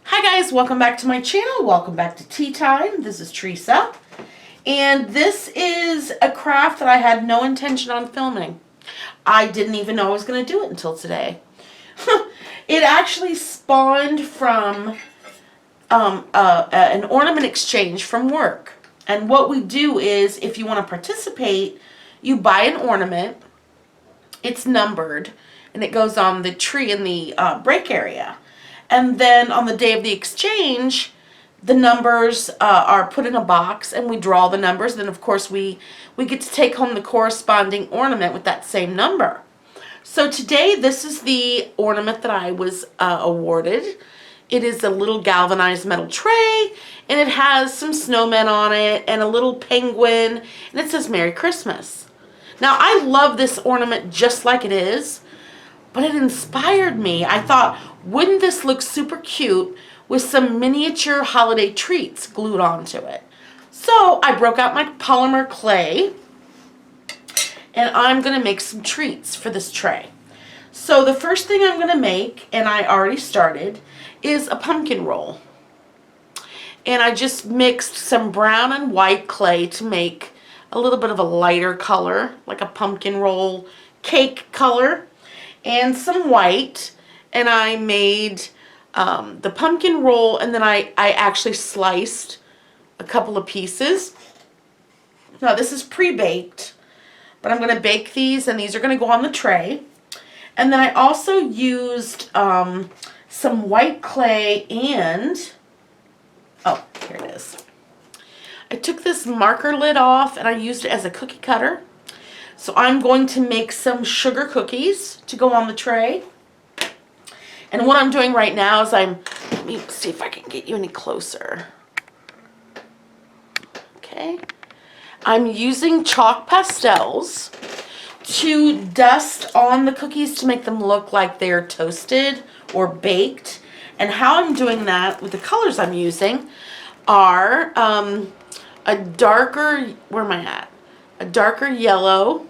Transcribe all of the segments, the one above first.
Hi guys, welcome back to my channel. Welcome back to Tea Time. This is Teresa. And this is a craft that I had no intention on filming. I didn't even know I was going to do it until today. It actually spawned from an ornament exchange from work. And what we do is, if you want to participate, you buy an ornament. It's numbered, and it goes on the tree in the break area. And then on the day of the exchange, the numbers are put in a box and we draw the numbers. Then of course we get to take home the corresponding ornament with that same number. So today this is the ornament that I was awarded. It is a little galvanized metal tray, and it has some snowmen on it and a little penguin, and it says Merry Christmas. Now I love this ornament just like it is, but it inspired me. I thought, wouldn't this look super cute with some miniature holiday treats glued onto it? So I broke out my polymer clay, and I'm going to make some treats for this tray. So the first thing I'm going to make, and I already started, is a pumpkin roll. And I just mixed some brown and white clay to make a little bit of a lighter color, like a pumpkin roll cake color, and some white, and I made the pumpkin roll, and then I actually sliced a couple of pieces. Now this is pre-baked, but I'm going to bake these, and these are going to go on the tray. And then I also used some white clay and, oh, here it is. I took this marker lid off and I used it as a cookie cutter. So I'm going to make some sugar cookies to go on the tray. And what I'm doing right now is let me see if I can get you any closer. Okay. I'm using chalk pastels to dust on the cookies to make them look like they're toasted or baked. And how I'm doing that with the colors I'm using are a darker, where am I at? A darker yellow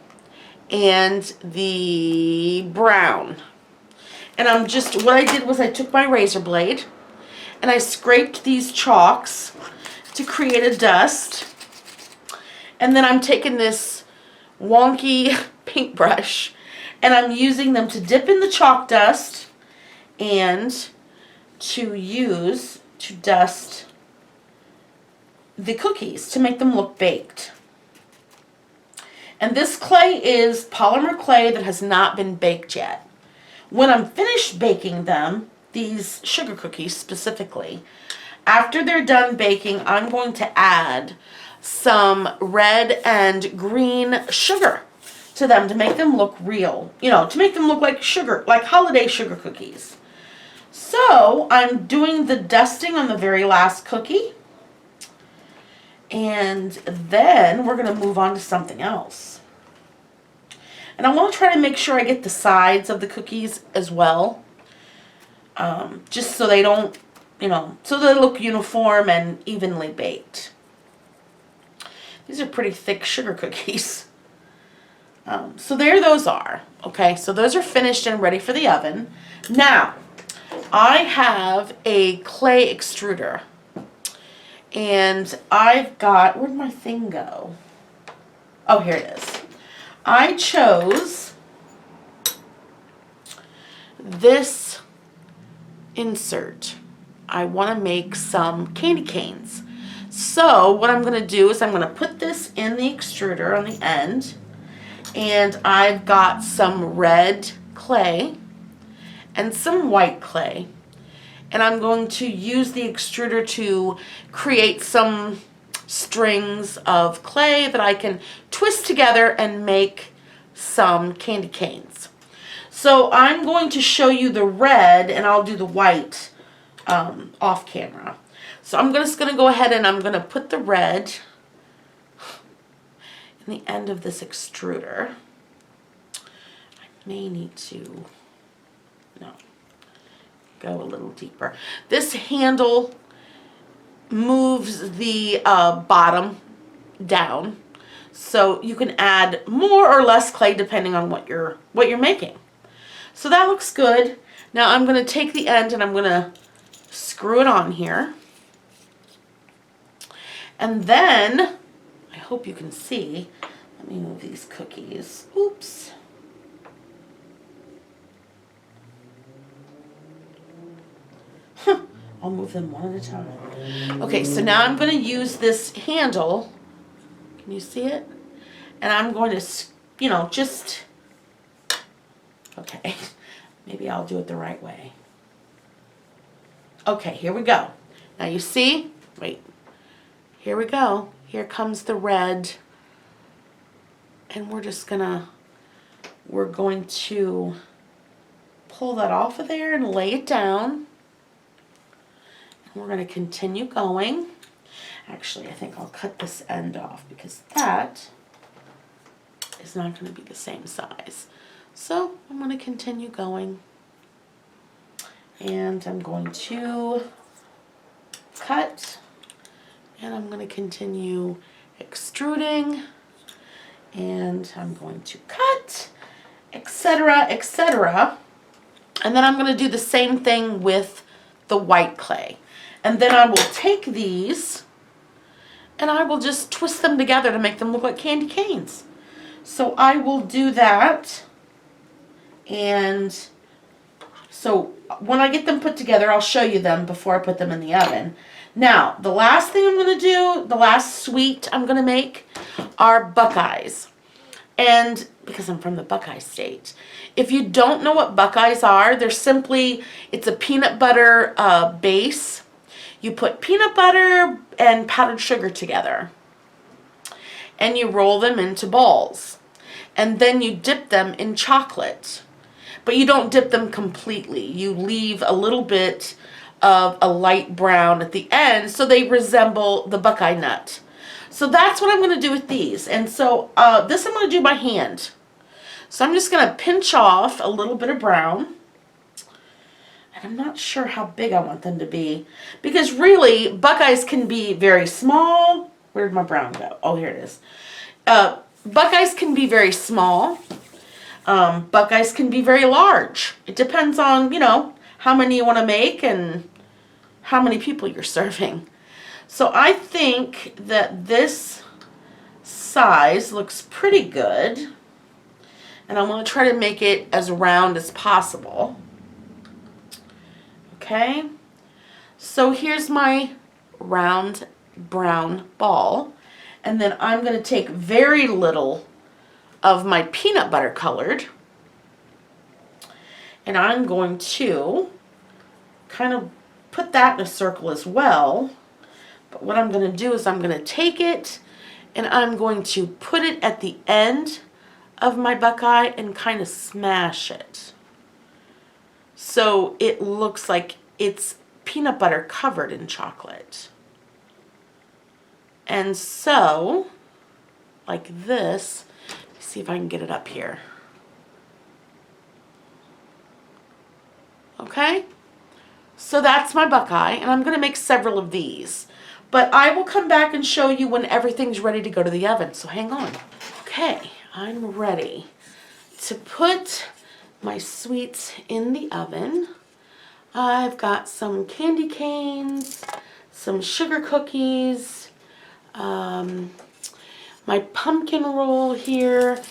and the brown. And what I did was I took my razor blade and I scraped these chalks to create a dust. And then I'm taking this wonky paintbrush and I'm using them to dip in the chalk dust and to use to dust the cookies to make them look baked. And this clay is polymer clay that has not been baked yet. When I'm finished baking them, these sugar cookies specifically, after they're done baking, I'm going to add some red and green sugar to them to make them look real, to make them look like sugar, like holiday sugar cookies. So I'm doing the dusting on the very last cookie. And then we're going to move on to something else. And I want to try to make sure I get the sides of the cookies as well. Just so they don't, so they look uniform and evenly baked. These are pretty thick sugar cookies. So there those are. Okay, so those are finished and ready for the oven. Now, I have a clay extruder. And I've got, where'd my thing go? Oh, here it is. I chose this insert. I want to make some candy canes. So what I'm going to do is I'm going to put this in the extruder on the end. And I've got some red clay and some white clay. And I'm going to use the extruder to create some strings of clay that I can twist together and make some candy canes. So I'm going to show you the red, and I'll do the white off camera. So I'm just going to go ahead and I'm going to put the red in the end of this extruder. I may need to, no. Go a little deeper. This handle moves the bottom down, so you can add more or less clay depending on what you're making. So that looks good. Now I'm going to take the end and I'm going to screw it on here. And then, I hope you can see, let me move these cookies. Oops. I'll move them one at a time. Okay, so now I'm going to use this handle. Can you see it? And I'm going to, you know, just, okay, maybe I'll do it the right way. Okay, here we go. Now you see, wait, here we go. Here comes the red. And we're going to pull that off of there and lay it down. And we're going to continue going. Actually, I think I'll cut this end off because that is not going to be the same size. So I'm going to continue going. And I'm going to cut. And I'm going to continue extruding. And I'm going to cut, etc., etc. And then I'm going to do the same thing with the white clay. And then I will take these and I will just twist them together to make them look like candy canes. So I will do that. And so when I get them put together, I'll show you them before I put them in the oven. Now, the last thing I'm going to do, the last sweet I'm going to make are Buckeyes. And because I'm from the Buckeye state. If you don't know what Buckeyes are, they're simply, it's a peanut butter base. You put peanut butter and powdered sugar together. And you roll them into balls. And then you dip them in chocolate. But you don't dip them completely. You leave a little bit of a light brown at the end so they resemble the Buckeye nut. So that's what I'm going to do with these. And so this I'm going to do by hand. So I'm just going to pinch off a little bit of brown. And I'm not sure how big I want them to be. Because really, Buckeyes can be very small. Where'd my brown go? Oh, here it is. Buckeyes can be very small. Buckeyes can be very large. It depends on, you know, how many you want to make and how many people you're serving. So I think that this size looks pretty good. And I'm going to try to make it as round as possible. Okay. So here's my round brown ball. And then I'm going to take very little of my peanut butter colored. And I'm going to kind of put that in a circle as well. But what I'm going to do is I'm going to take it and I'm going to put it at the end of my Buckeye and kind of smash it. So it looks like it's peanut butter covered in chocolate. And so, like this, let's see if I can get it up here. Okay? So that's my Buckeye, and I'm going to make several of these. But I will come back and show you when everything's ready to go to the oven, so hang on. Okay, I'm ready to put my sweets in the oven. I've got some candy canes, some sugar cookies, my pumpkin roll here.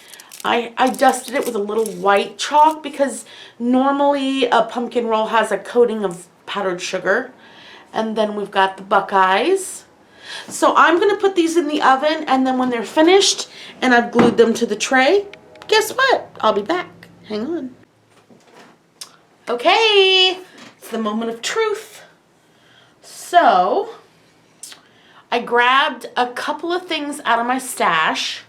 I dusted it with a little white chalk because normally a pumpkin roll has a coating of powdered sugar. And then we've got the Buckeyes. So I'm going to put these in the oven, and then when they're finished and I've glued them to the tray, guess what? I'll be back. Hang on. Okay, it's the moment of truth. So I grabbed a couple of things out of my stash.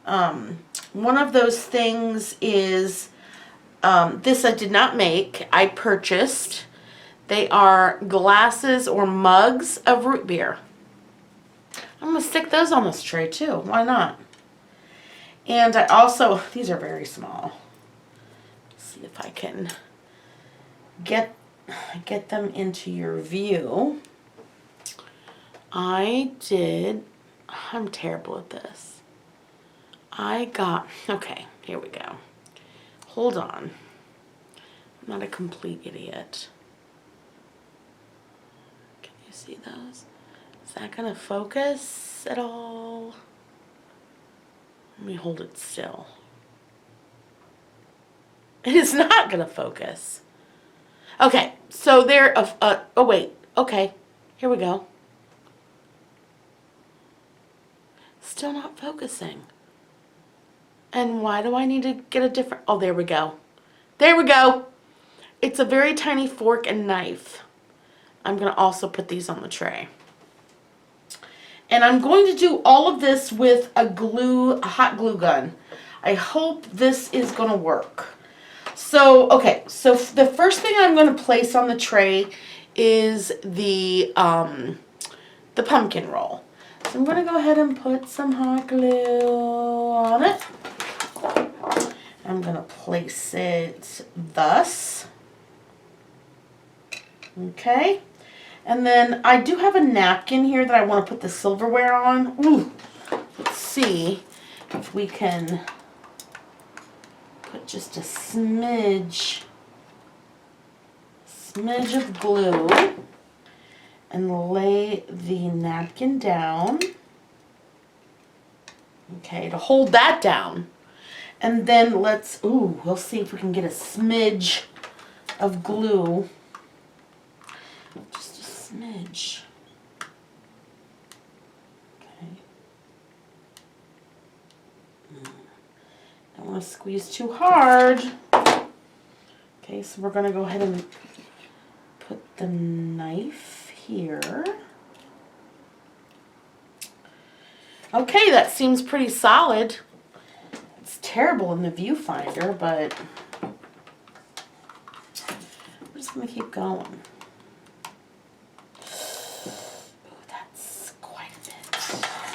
One of those things is, this I did not make, I purchased. They are glasses or mugs of root beer. I'm going to stick those on this tray too. Why not? And I also, these are very small. Let's see if I can get them into your view. I'm terrible at this. Okay, here we go. Hold on. I'm not a complete idiot. You see those? Is that gonna focus at all? Let me hold it still. It is not gonna focus. Okay, so there, oh wait, okay, here we go. Still not focusing. And why do I need to get a different, oh, there we go. There we go. It's a very tiny fork and knife. I'm gonna also put these on the tray. And I'm going to do all of this with a hot glue gun. I hope this is gonna work. So, okay, so the first thing I'm gonna place on the tray is the pumpkin roll. So I'm gonna go ahead and put some hot glue on it. I'm gonna place it thus. Okay. And then I do have a napkin here that I want to put the silverware on. Ooh. Let's see if we can put just a smidge of glue and lay the napkin down. Okay, to hold that down. And then we'll see if we can get a smidge of glue. Just a smidge. Okay. Don't want to squeeze too hard. Okay, so we're going to go ahead and put the knife here. Okay, that seems pretty solid. It's terrible in the viewfinder, but we're just going to keep going. Oh, that's quite a bit.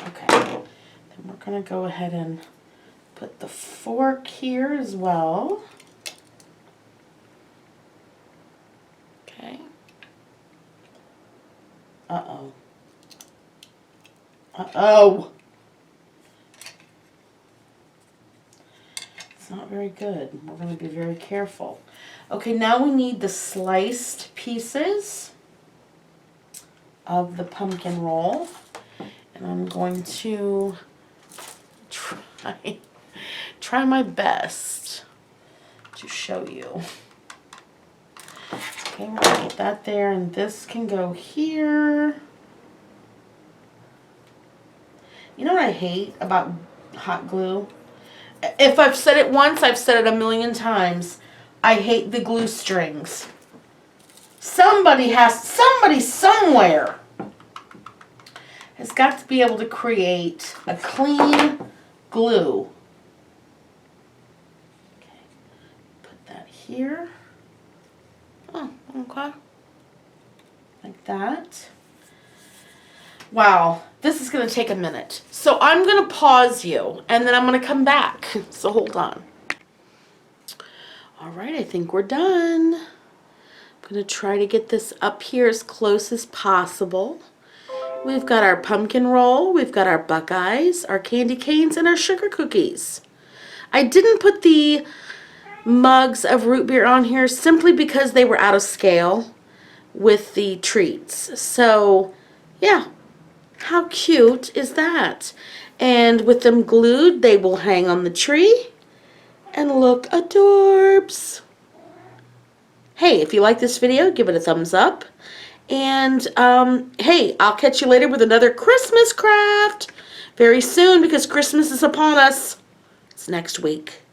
Okay, then we're going to go ahead and put the fork here as well. Okay. Uh-oh. Uh-oh! It's not very good. We're going to be very careful. Okay, now we need the sliced pieces of the pumpkin roll. And I'm going to try my best to show you. Okay, we're going to put that there, and this can go here. You know what I hate about hot glue? If I've said it once, I've said it a million times. I hate the glue strings. Somebody somewhere has got to be able to create a clean glue. Okay, put that here. Oh, okay. Like that. Wow, this is going to take a minute. So I'm going to pause you, and then I'm going to come back. So hold on. All right, I think we're done. I'm going to try to get this up here as close as possible. We've got our pumpkin roll, we've got our Buckeyes, our candy canes, and our sugar cookies. I didn't put the mugs of root beer on here simply because they were out of scale with the treats. So, yeah. How cute is that? And with them glued, they will hang on the tree and look adorbs. Hey, if you like this video, give it a thumbs up. And, hey, I'll catch you later with another Christmas craft very soon because Christmas is upon us. It's next week.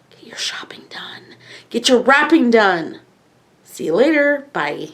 Get your shopping done. Get your wrapping done. See you later. Bye.